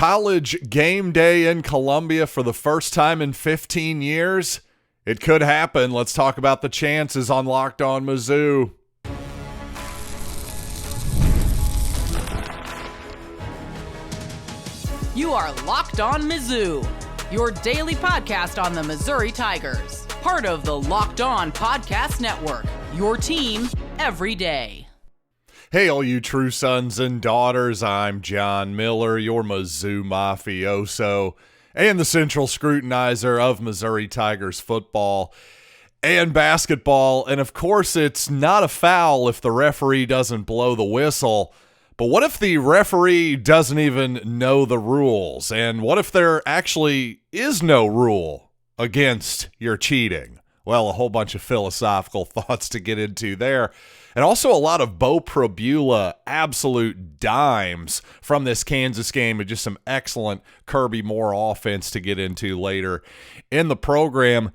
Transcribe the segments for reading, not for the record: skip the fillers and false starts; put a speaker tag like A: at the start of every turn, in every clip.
A: college game day in Columbia for the first time in 15 years? It could happen. Let's talk about the chances on Locked On Mizzou.
B: You are Locked On Mizzou, your daily podcast on the Missouri Tigers. Part of the Locked On Podcast Network, your team every day.
A: Hey, all you true sons and daughters, I'm John Miller, your Mizzou mafioso, and the central scrutinizer of Missouri Tigers football and basketball. And of course, it's not a foul if the referee doesn't blow the whistle. But what if the referee doesn't even know the rules? And what if there actually is no rule against your cheating? Well, a whole bunch of philosophical thoughts to get into there. And also a lot of Beau Pribula absolute dimes from this Kansas game, and just some excellent Kirby Moore offense to get into later in the program.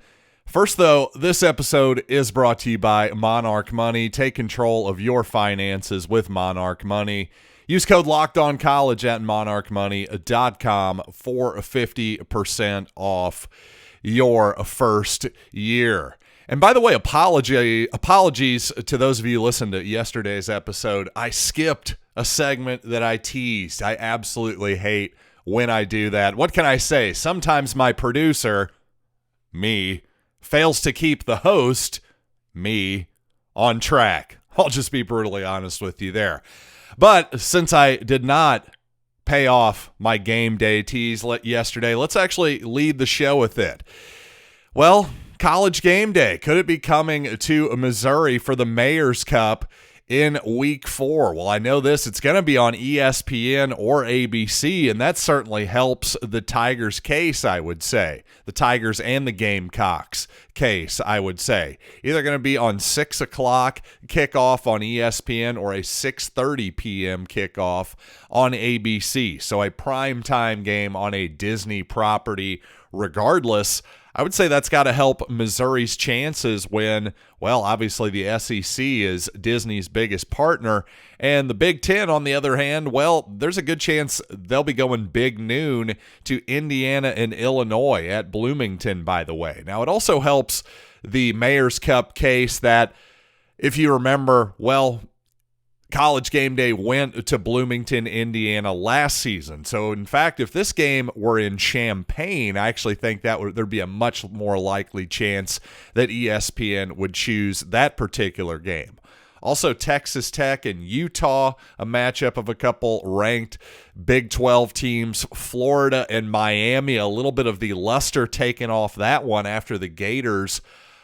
A: First, though, this episode is brought to you by Monarch Money. Take control of your finances with Monarch Money. Use code LOCKEDONCollege at monarchmoney.com for 50% off your first year. And by the way, apologies to those of you who listened to yesterday's episode. I skipped a segment that I teased. I absolutely hate when I do that. What can I say? Sometimes my producer, me, fails to keep the host, me, on track. I'll just be brutally honest with you there. But since I did not pay off my game day tease yesterday, let's actually lead the show with it. Well, college game day. Could it be coming to Missouri for the Mayor's Cup in week 4? Well, I know this. It's going to be on ESPN or ABC, and that certainly helps the Tigers' case, I would say. The Tigers and the Gamecocks' case, I would say. Either going to be on 6 o'clock kickoff on ESPN or a 6:30 p.m. kickoff on ABC. So a primetime game on a Disney property regardless. I would say that's got to help Missouri's chances when, well, obviously the SEC is Disney's biggest partner, and the Big Ten, on the other hand, well, there's a good chance they'll be going big noon to Indiana and Illinois at Bloomington, by the way. Now, it also helps the Mayor's Cup case that, if you remember, well, College Game Day went to Bloomington, Indiana last season. So, in fact, if this game were in Champaign, I actually think there'd be a much more likely chance that ESPN would choose that particular game. Also, Texas Tech and Utah, a matchup of a couple ranked Big 12 teams. Florida and Miami, a little bit of the luster taken off that one after the Gators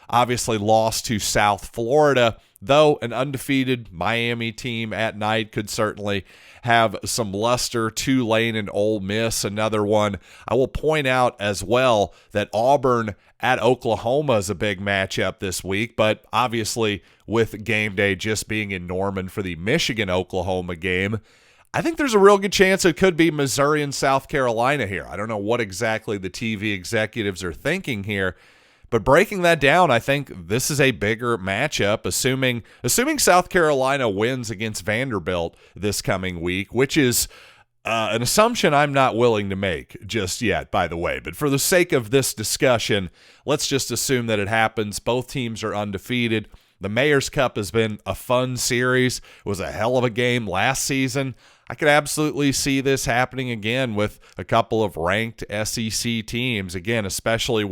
A: obviously lost to South Florida. Though an undefeated Miami team at night could certainly have some luster. Tulane and Ole Miss, another one. I will point out as well that Auburn at Oklahoma is a big matchup this week, but obviously with game day just being in Norman for the Michigan-Oklahoma game, I think there's a real good chance it could be Missouri and South Carolina here. I don't know what exactly the TV executives are thinking here, but breaking that down, I think this is a bigger matchup, assuming South Carolina wins against Vanderbilt this coming week, which is an assumption I'm not willing to make just yet, by the way. But for the sake of this discussion, let's just assume that it happens. Both teams are undefeated. The Mayor's Cup has been a fun series. It was a hell of a game last season. I could absolutely see this happening again with a couple of ranked SEC teams, again, especially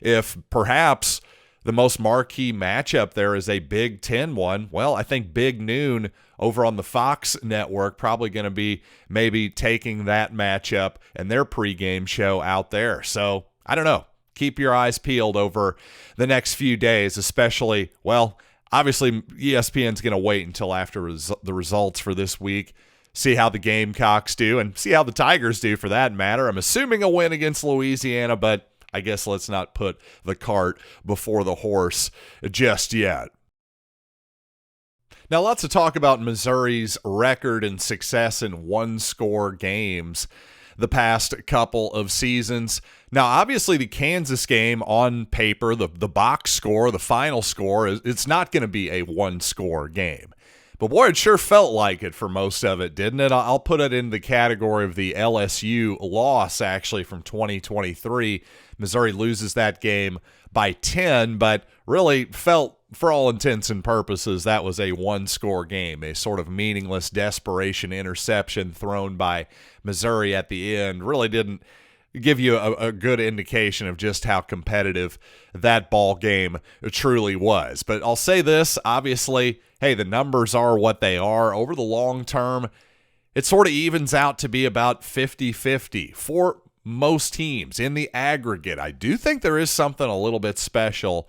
A: if perhaps the most marquee matchup there is a Big Ten one. Well, I think Big Noon over on the Fox network probably going to be maybe taking that matchup and their pregame show out there. So I don't know. Keep your eyes peeled over the next few days, especially, well, obviously ESPN's going to wait until after the results for this week, see how the Gamecocks do, and see how the Tigers do for that matter. I'm assuming a win against Louisiana, but I guess let's not put the cart before the horse just yet. Now, lots to talk about Missouri's record and success in one-score games the past couple of seasons. Now, obviously, the Kansas game on paper, the box score, the final score, it's not going to be a one-score game. But boy, it sure felt like it for most of it, didn't it? I'll put it in the category of the LSU loss, actually, from 2023. Missouri loses that game by 10, but really felt, for all intents and purposes, that was a one-score game, a sort of meaningless desperation interception thrown by Missouri at the end. Really didn't give you a good indication of just how competitive that ball game truly was. But I'll say this, obviously, hey, the numbers are what they are. Over the long term, it sort of evens out to be about 50-50 for most teams in the aggregate. I do think there is something a little bit special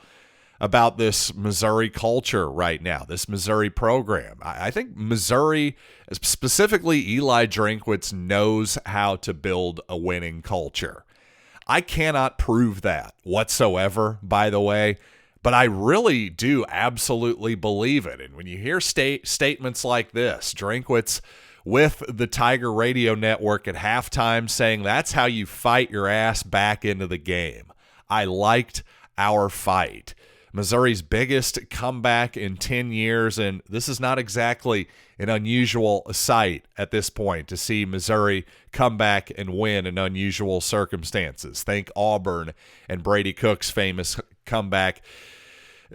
A: about this Missouri culture right now, this Missouri program. I think Missouri, specifically Eli Drinkwitz, knows how to build a winning culture. I cannot prove that whatsoever, by the way, but I really do absolutely believe it. And when you hear statements like this, Drinkwitz with the Tiger Radio Network at halftime saying that's how you fight your ass back into the game. I liked our fight. Missouri's biggest comeback in 10 years, and this is not exactly an unusual sight at this point to see Missouri come back and win in unusual circumstances. Think Auburn and Brady Cook's famous comeback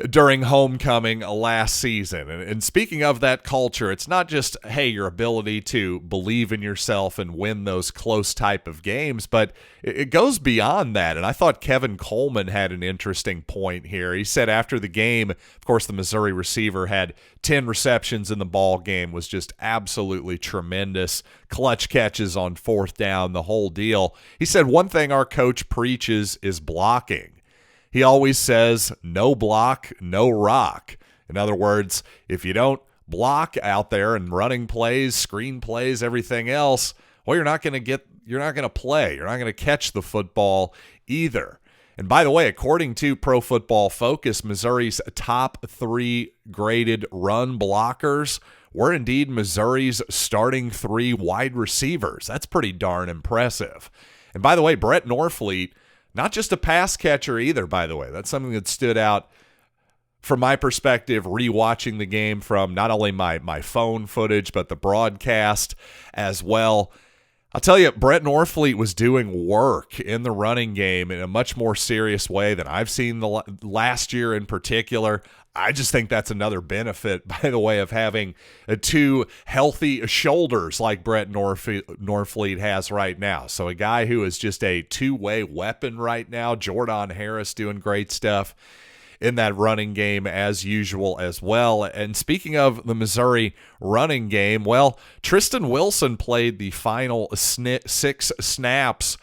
A: during homecoming last season. And speaking of that culture, it's not just, hey, your ability to believe in yourself and win those close type of games, but it goes beyond that. And I thought Kevin Coleman had an interesting point here. He said after the game, of course, the Missouri receiver had 10 receptions in the ball game, was just absolutely tremendous. Clutch catches on fourth down, the whole deal. He said one thing our coach preaches is blocking. He always says, no block, no rock. In other words, if you don't block out there and running plays, screen plays, everything else, well, you're not going to play. You're not going to catch the football either. And by the way, according to Pro Football Focus, Missouri's top 3 graded run blockers were indeed Missouri's starting 3 wide receivers. That's pretty darn impressive. And by the way, Brett Norfleet, not just a pass catcher either, by the way. That's something that stood out from my perspective, rewatching the game from not only my phone footage, but the broadcast as well. I'll tell you, Brett Norfleet was doing work in the running game in a much more serious way than I've seen the last year in particular. I just think that's another benefit, by the way, of having 2 healthy shoulders like Brett Norfleet has right now. So a guy who is just a two-way weapon right now. Jordan Harris doing great stuff in that running game as usual as well. And speaking of the Missouri running game, well, Tristan Wilson played the final 6 snaps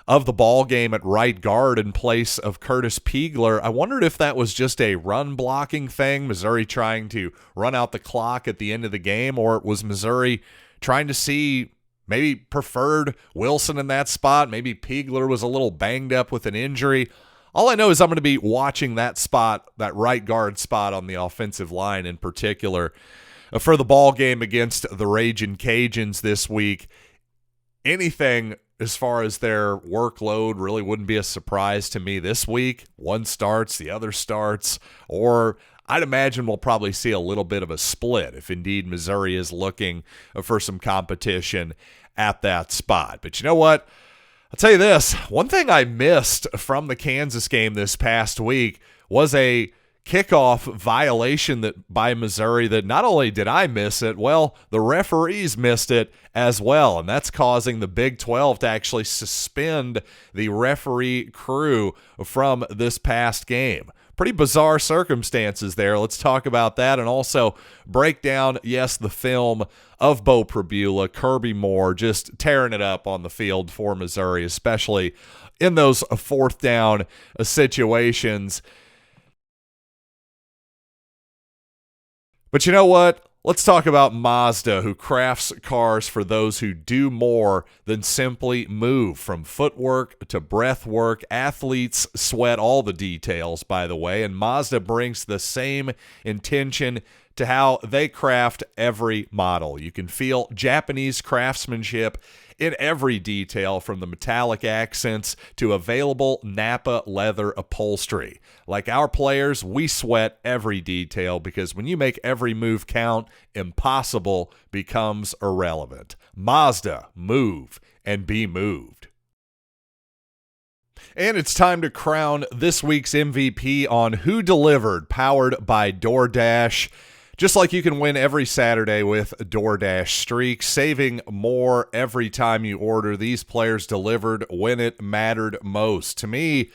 A: of the ball game at right guard in place of Curtis Piegler. I wondered if that was just a run blocking thing, Missouri trying to run out the clock at the end of the game, or was Missouri trying to see maybe preferred Wilson in that spot? Maybe Piegler was a little banged up with an injury. All I know is I'm going to be watching that spot, that right guard spot on the offensive line in particular, for the ball game against the Ragin' Cajuns this week. Anything as far as their workload really wouldn't be a surprise to me this week. One starts, the other starts, or I'd imagine we'll probably see a little bit of a split if indeed Missouri is looking for some competition at that spot. But you know what? I'll tell you this, one thing I missed from the Kansas game this past week was a kickoff violation by Missouri that not only did I miss it, well, the referees missed it as well, and that's causing the Big 12 to actually suspend the referee crew from this past game. Pretty bizarre circumstances there. Let's talk about that and also break down, yes, the film of Beau Pribula, Kirby Moore, just tearing it up on the field for Missouri, especially in those fourth down situations. But you know what? Let's talk about Mazda, who crafts cars for those who do more than simply move. From footwork to breath work, athletes sweat all the details, by the way, and Mazda brings the same intention to how they craft every model. You can feel Japanese craftsmanship in every detail from the metallic accents to available Napa leather upholstery. Like our players, we sweat every detail because when you make every move count, impossible becomes irrelevant. Mazda, move and be moved. And it's time to crown this week's MVP on Who Delivered, powered by DoorDash. Just like you can win every Saturday with DoorDash Streaks, saving more every time you order. These players delivered when it mattered most. To me,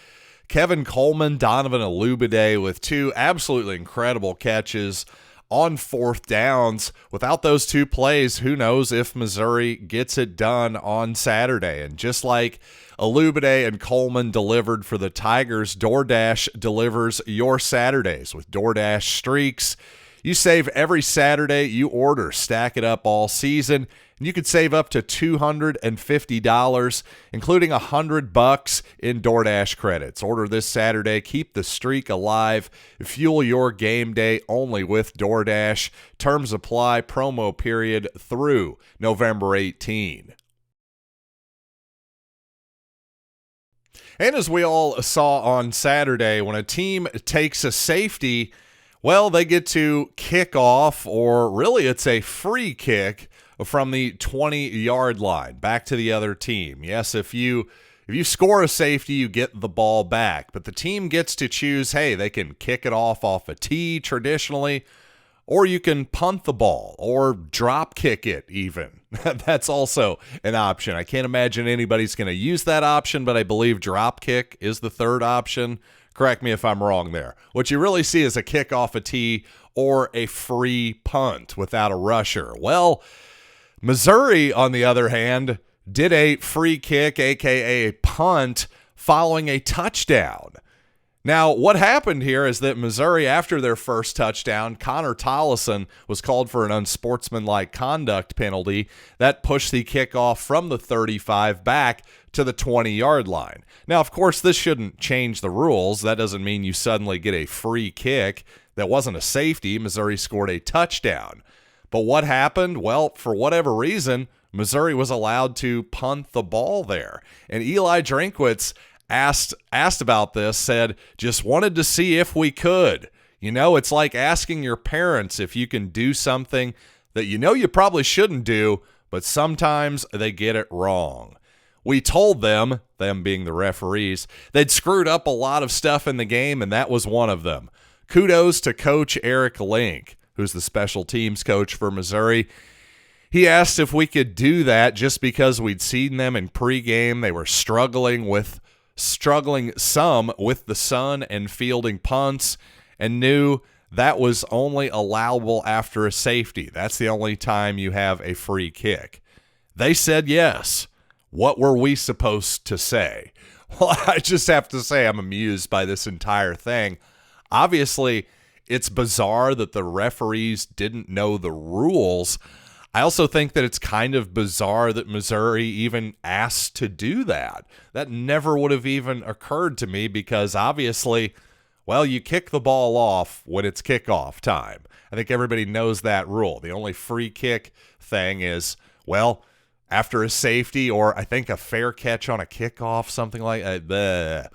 A: Kevin Coleman, Donovan Olubade with two absolutely incredible catches on fourth downs. Without those two plays, who knows if Missouri gets it done on Saturday. And just like Olubade and Coleman delivered for the Tigers, DoorDash delivers your Saturdays with DoorDash Streaks. You save every Saturday you order. Stack it up all season, and you could save up to $250, including $100 in DoorDash credits. Order this Saturday. Keep the streak alive. Fuel your game day only with DoorDash. Terms apply. Promo period through November 18. And as we all saw on Saturday, when a team takes a safety, well, they get to kick off, or really it's a free kick from the 20-yard line back to the other team. Yes, if you score a safety, you get the ball back, but the team gets to choose, hey, they can kick it off a tee traditionally, or you can punt the ball or drop kick it even. That's also an option. I can't imagine anybody's going to use that option, but I believe drop kick is the third option. Correct me if I'm wrong there. What you really see is a kick off a tee or a free punt without a rusher. Well, Missouri, on the other hand, did a free kick, aka a punt, following a touchdown. Now, what happened here is that Missouri, after their first touchdown, Connor Tollison was called for an unsportsmanlike conduct penalty that pushed the kickoff from the 35 back to the 20-yard line. Now, of course, this shouldn't change the rules. That doesn't mean you suddenly get a free kick. That wasn't a safety. Missouri scored a touchdown. But what happened? Well, for whatever reason, Missouri was allowed to punt the ball there. And Eli Drinkwitz asked about this, said, just wanted to see if we could. You know, it's like asking your parents if you can do something that you know you probably shouldn't do, but sometimes they get it wrong. We told them being the referees, they'd screwed up a lot of stuff in the game, and that was one of them. Kudos to Coach Eric Link, who's the special teams coach for Missouri. He asked if we could do that just because we'd seen them in pregame. They were struggling some with the sun and fielding punts, and knew that was only allowable after a safety. That's the only time you have a free kick. They said yes. What were we supposed to say? Well, I just have to say I'm amused by this entire thing. Obviously, it's bizarre that the referees didn't know the rules. I also think that it's kind of bizarre that Missouri even asked to do that. That never would have even occurred to me because obviously, well, you kick the ball off when it's kickoff time. I think everybody knows that rule. The only free kick thing is, well, after a safety or I think a fair catch on a kickoff, something like that.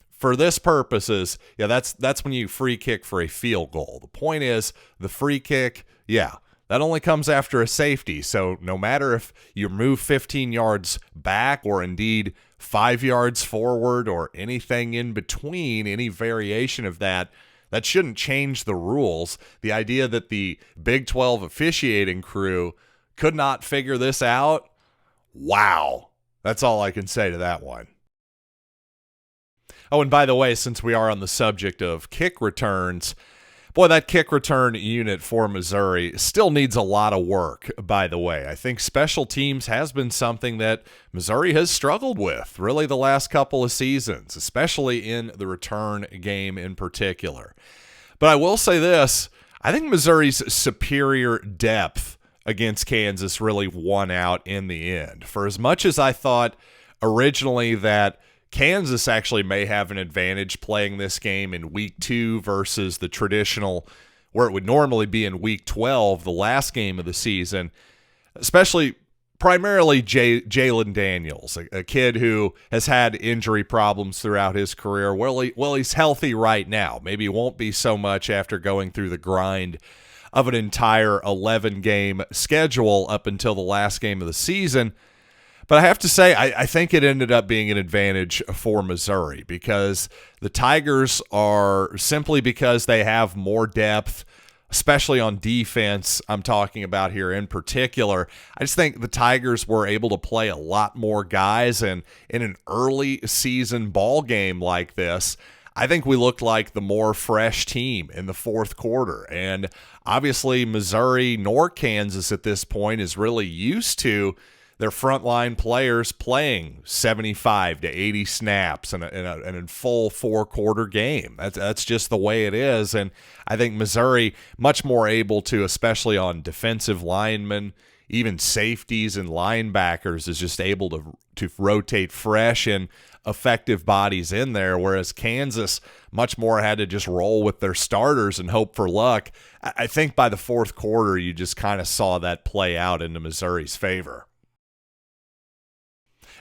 A: For this purposes, yeah, that's when you free kick for a field goal. The point is the free kick, yeah, that only comes after a safety. So no matter if you move 15 yards back or indeed 5 yards forward or anything in between, any variation of that, that shouldn't change the rules. The idea that the Big 12 officiating crew could not figure this out, wow. That's all I can say to that one. Oh, and by the way, since we are on the subject of kick returns, boy, that kick return unit for Missouri still needs a lot of work, by the way. I think special teams has been something that Missouri has struggled with really the last couple of seasons, especially in the return game in particular. But I will say this, I think Missouri's superior depth against Kansas really won out in the end. For as much as I thought originally that Kansas actually may have an advantage playing this game in week 2 versus the traditional, where it would normally be in week 12, the last game of the season, especially primarily Jalen Daniels, a kid who has had injury problems throughout his career. Well, he's healthy right now. Maybe it won't be so much after going through the grind of an entire 11-game schedule up until the last game of the season. But I have to say, I think it ended up being an advantage for Missouri because the Tigers are, simply because they have more depth, especially on defense, I'm talking about here in particular. I just think the Tigers were able to play a lot more guys, and in an early season ball game like this, I think we looked like the more fresh team in the fourth quarter. And obviously Missouri nor Kansas at this point is really used to their frontline players playing 75 to 80 snaps in a full four-quarter game. That's just the way it is. And I think Missouri much more able to, especially on defensive linemen, even safeties and linebackers, is just able to rotate fresh and effective bodies in there, whereas Kansas much more had to just roll with their starters and hope for luck. I think by the fourth quarter, you just kind of saw that play out into Missouri's favor.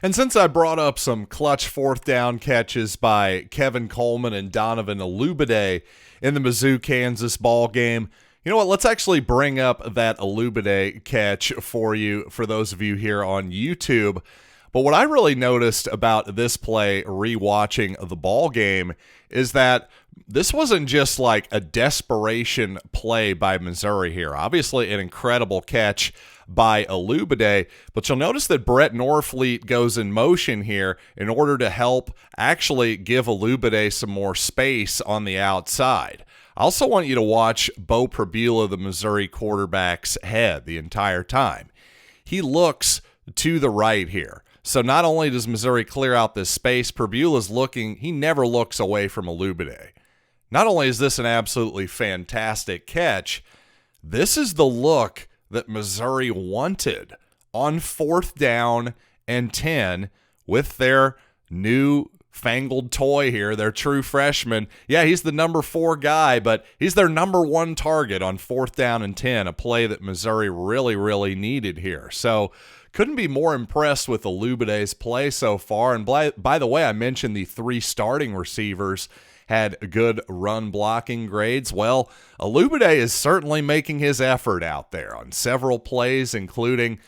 A: And since I brought up some clutch fourth down catches by Kevin Coleman and Donovan Olubade in the Mizzou-Kansas ball game, you know what? Let's actually bring up that Olubade catch for you, for those of you here on YouTube. But what I really noticed about this play, rewatching the ball game, is that this wasn't just like a desperation play by Missouri here. Obviously, an incredible catch by Olubade, but you'll notice that Brett Norfleet goes in motion here in order to help actually give Olubade some more space on the outside. I also want you to watch Beau Pribula, the Missouri quarterback's head the entire time. He looks to the right here. So not only does Missouri clear out this space, Pribula's looking, he never looks away from Olubade. Not only is this an absolutely fantastic catch, this is the look that Missouri wanted on 4th down and 10 with their new fangled toy here, their true freshman. Yeah, he's the number 4 guy, but he's their number 1 target on 4th down and 10, a play that Missouri really, really needed here. So couldn't be more impressed with Olubade's play so far. And by the way, I mentioned the 3 starting receivers had good run blocking grades. Well, Olubade is certainly making his effort out there on several plays, including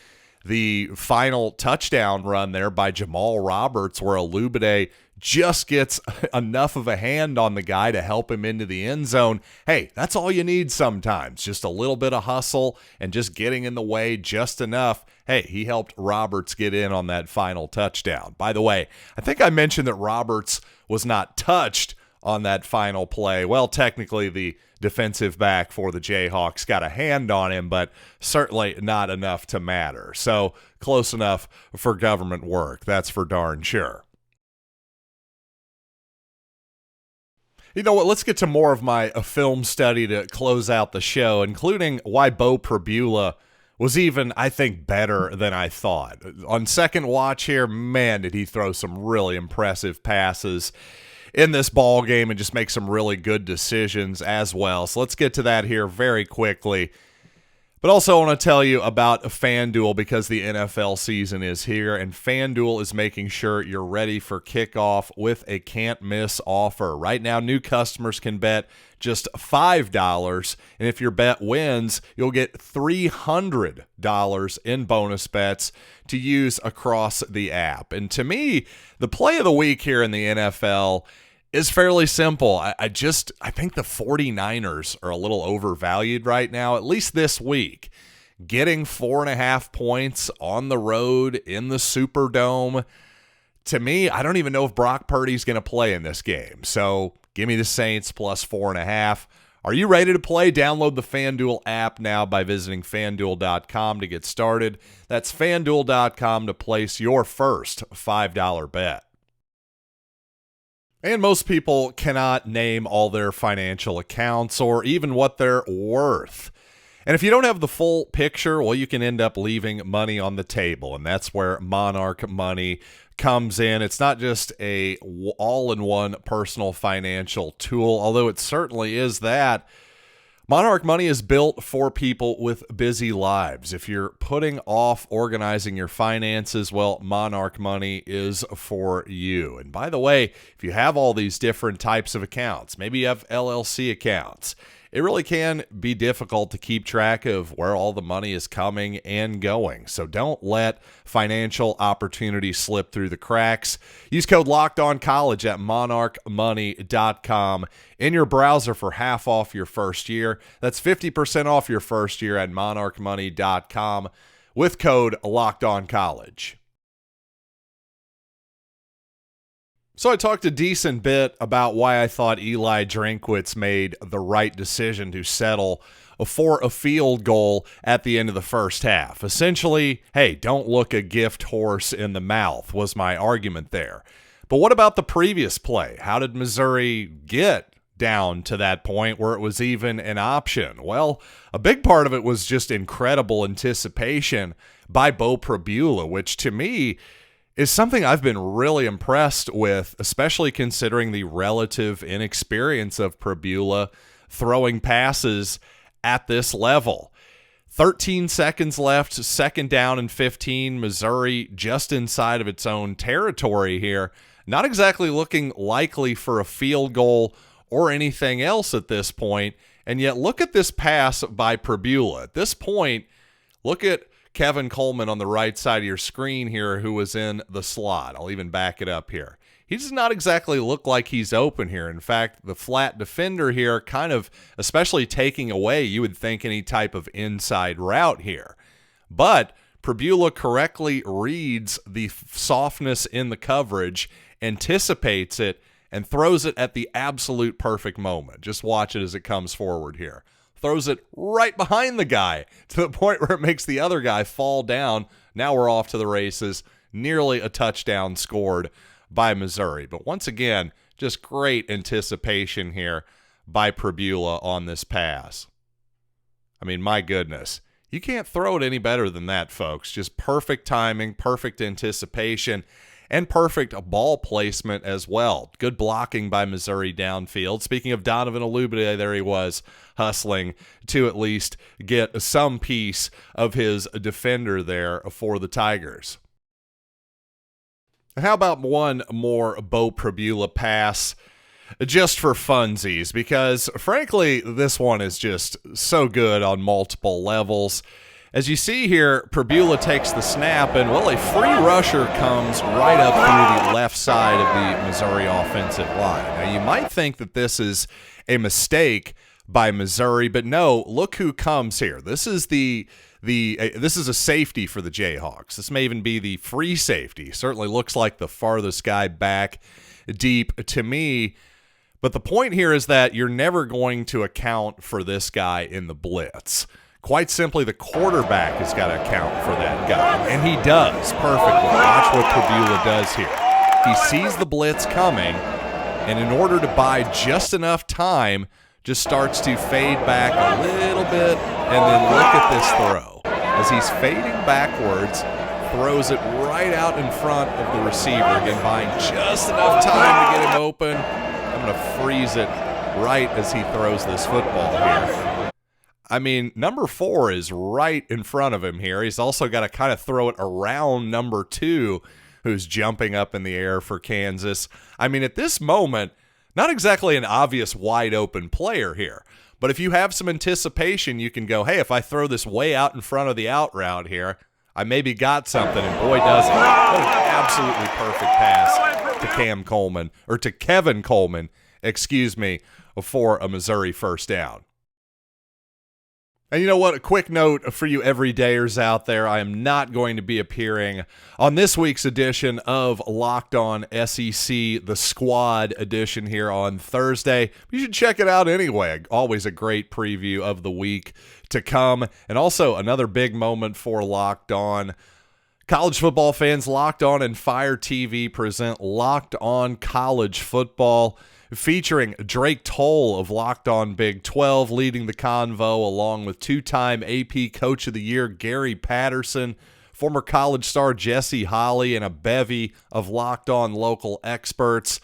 A: the final touchdown run there by Jamal Roberts, where Olubade just gets enough of a hand on the guy to help him into the end zone. Hey, that's all you need sometimes, just a little bit of hustle and just getting in the way just enough. Hey, he helped Roberts get in on that final touchdown. By the way, I think I mentioned that Roberts was not touched on that final play. Well, technically the defensive back for the Jayhawks got a hand on him, but certainly not enough to matter. So close enough for government work, that's for darn sure. You know what, let's get to more of my film study to close out the show, including why Beau Pribula was even, I think, better than I thought. On second watch here, man, did he throw some really impressive passes in this ball game and just make some really good decisions as well. So let's get to that here very quickly. But also I want to tell you about FanDuel because the NFL season is here, and FanDuel is making sure you're ready for kickoff with a can't-miss offer. Right now, new customers can bet just $5, and if your bet wins, you'll get $300 in bonus bets to use across the app. And to me, the play of the week here in the NFL is fairly simple. I think the 49ers are a little overvalued right now, at least this week. Getting 4.5 points on the road in the Superdome, to me, I don't even know if Brock Purdy's going to play in this game. So give me the Saints plus 4.5. Are you ready to play? Download the FanDuel app now by visiting FanDuel.com to get started. That's FanDuel.com to place your first $5 bet. And most people cannot name all their financial accounts or even what they're worth. And if you don't have the full picture, well, you can end up leaving money on the table. And that's where Monarch Money comes in. It's not just a all-in-one personal financial tool, although it certainly is that. Monarch Money is built for people with busy lives. If you're putting off organizing your finances, well, Monarch Money is for you. And by the way, if you have all these different types of accounts, maybe you have LLC accounts, it really can be difficult to keep track of where all the money is coming and going. So don't let financial opportunities slip through the cracks. Use code LOCKEDONCollege at monarchmoney.com in your browser for half off your first year. That's 50% off your first year at monarchmoney.com with code LOCKEDONCollege. So I talked a decent bit about why I thought Eli Drinkwitz made the right decision to settle for a field goal at the end of the first half. Essentially, hey, don't look a gift horse in the mouth was my argument there. But what about the previous play? How did Missouri get down to that point where it was even an option? Well, a big part of it was just incredible anticipation by Beau Pribula, which to me is something I've been really impressed with, especially considering the relative inexperience of Pribula throwing passes at this level. 13 seconds left, second down and 15. Missouri just inside of its own territory here. Not exactly looking likely for a field goal or anything else at this point. And yet look at this pass by Pribula. At this point, look at Kevin Coleman on the right side of your screen here, who was in the slot. I'll even back it up here. He does not exactly look like he's open here. In fact, the flat defender here kind of, especially taking away, you would think, any type of inside route here. But Pribula correctly reads the softness in the coverage, anticipates it, and throws it at the absolute perfect moment. Just watch it as it comes forward here. Throws it right behind the guy to the point where it makes the other guy fall down. Now we're off to the races. Nearly a touchdown scored by Missouri. But once again, just great anticipation here by Pribula on this pass. I mean, my goodness. You can't throw it any better than that, folks. Just perfect timing, perfect anticipation, and perfect ball placement as well. Good blocking by Missouri downfield. Speaking of Donovan Olubide, there he was, hustling to at least get some piece of his defender there for the Tigers. And how about one more Beau Pribula pass just for funsies? Because, frankly, this one is just so good on multiple levels. As you see here, Pribula takes the snap, and, well, a free rusher comes right up through the left side of the Missouri offensive line. Now, you might think that this is a mistake by Missouri, but no, look who comes here. This is this is a safety for the Jayhawks. This may even be the free safety. Certainly looks like the farthest guy back deep to me. But the point here is that you're never going to account for this guy in the blitz. Quite simply, the quarterback has got to account for that guy, and he does perfectly. Watch what Pribula does here. He sees the blitz coming, and in order to buy just enough time, just starts to fade back a little bit, and then look at this throw. As he's fading backwards, throws it right out in front of the receiver, again buying just enough time to get him open. I'm going to freeze it right as he throws this football here. I mean, number 4 is right in front of him here. He's also got to kind of throw it around number 2, who's jumping up in the air for Kansas. I mean, at this moment, not exactly an obvious wide open player here. But if you have some anticipation, you can go, hey, if I throw this way out in front of the out route here, I maybe got something, and boy, does it. What an absolutely perfect pass to Kevin Coleman, for a Missouri first down. And you know what? A quick note for you everydayers out there. I am not going to be appearing on this week's edition of Locked On SEC, the Squad edition here on Thursday. You should check it out anyway. Always a great preview of the week to come. And also another big moment for Locked On. College football fans, Locked On and Fire TV present Locked On College Football, featuring Drake Toll of Locked On Big 12 leading the convo, along with two-time AP Coach of the Year Gary Patterson, former college star Jesse Holley, and a bevy of Locked On local experts.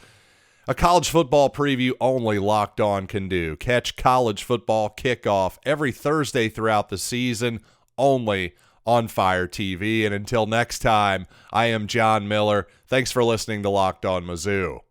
A: A college football preview only Locked On can do. Catch college football kickoff every Thursday throughout the season, only on Fire TV. And until next time, I am John Miller. Thanks for listening to Locked On Mizzou.